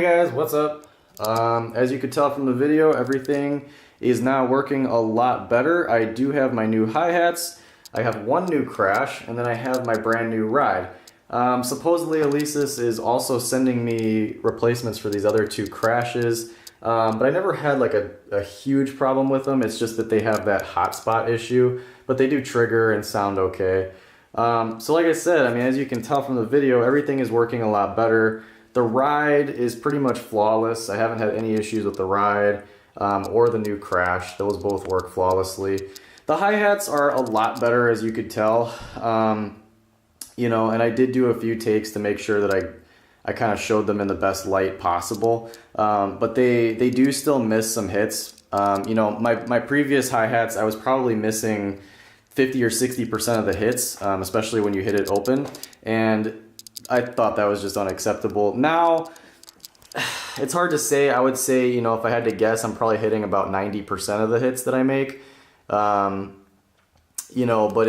guys, what's up? As you could tell from the video, everything is now working a lot better. I do have my new hi-hats, I have one new crash, and then I have my brand new ride. Supposedly Alesis is also sending me replacements for these other two crashes, but I never had like a huge problem with them. It's just that they have that hotspot issue, but they do trigger and sound okay. So like I said, I mean, as you can tell from the video, everything is working a lot better. The ride is pretty much flawless. I haven't had any issues with the ride or the new crash. Those both work flawlessly. The hi-hats are a lot better, as you could tell. You know, and I did do a few takes to make sure that I kind of showed them in the best light possible. But they do still miss some hits. You know, my previous hi-hats, I was probably missing 50 or 60% of the hits, especially when you hit it open. And I thought that was just unacceptable. Now, it's hard to say. I would say, you know, if I had to guess, I'm probably hitting about 90% of the hits that I make. You know, but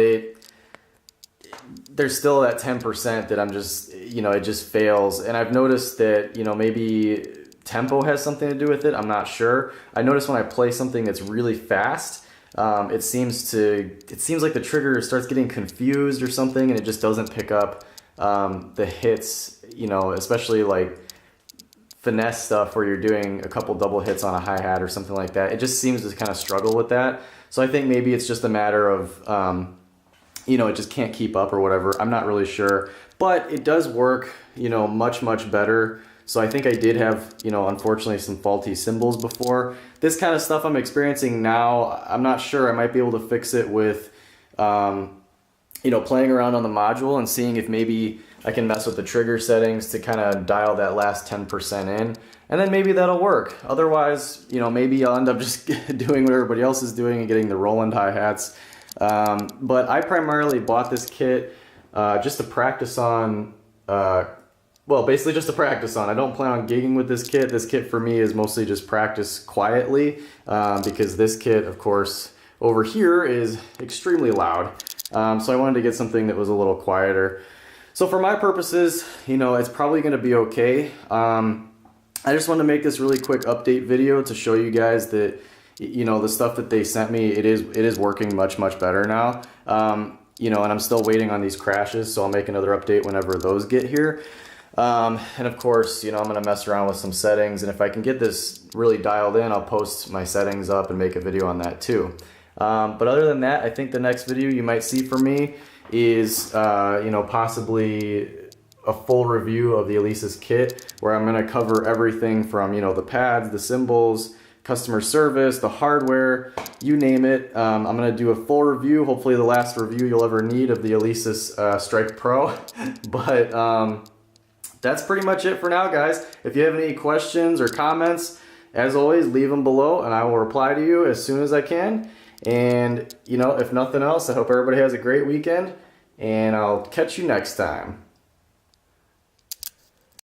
there's still that 10% that I'm just, you know, it just fails. And I've noticed that, you know, maybe tempo has something to do with it. I'm not sure. I notice when I play something that's really fast, it seems like the trigger starts getting confused or something, and it just doesn't pick up the hits, you know, especially like finesse stuff where you're doing a couple double hits on a hi-hat or something like that. It just seems to kind of struggle with that. So I think maybe it's just a matter of, you know, it just can't keep up or whatever. I'm not really sure, but it does work, you know, much better. So I think I did have, you know, unfortunately some faulty cymbals before. This kind of stuff I'm experiencing now, I'm not sure. I might be able to fix it with, you know, playing around on the module and seeing if maybe I can mess with the trigger settings to kind of dial that last 10% in. And then maybe that'll work. Otherwise, you know, maybe I'll end up just doing what everybody else is doing and getting the Roland hi-hats. But I primarily bought this kit just to practice on, well, basically just to practice on. I don't plan on gigging with this kit. This kit for me is mostly just practice quietly because this kit, of course, over here is extremely loud. So I wanted to get something that was a little quieter. So for my purposes, you know, it's probably going to be okay. I just wanted to make this really quick update video to show you guys that, you know, the stuff that they sent me, it is working much better now. You know, and I'm still waiting on these crashes, so I'll make another update whenever those get here. And of course, you know, I'm going to mess around with some settings, and if I can get this really dialed in, I'll post my settings up and make a video on that too. But other than that, I think the next video you might see from me is, you know, possibly a full review of the Alesis kit, where I'm going to cover everything from, you know, the pads, the cymbals, customer service, the hardware, you name it. I'm going to do a full review, hopefully the last review you'll ever need of the Alesis Strike Pro. But that's pretty much it for now, guys. If you have any questions or comments, as always, leave them below and I will reply to you as soon as I can. And, you know, if nothing else, I hope everybody has a great weekend, and I'll catch you next time.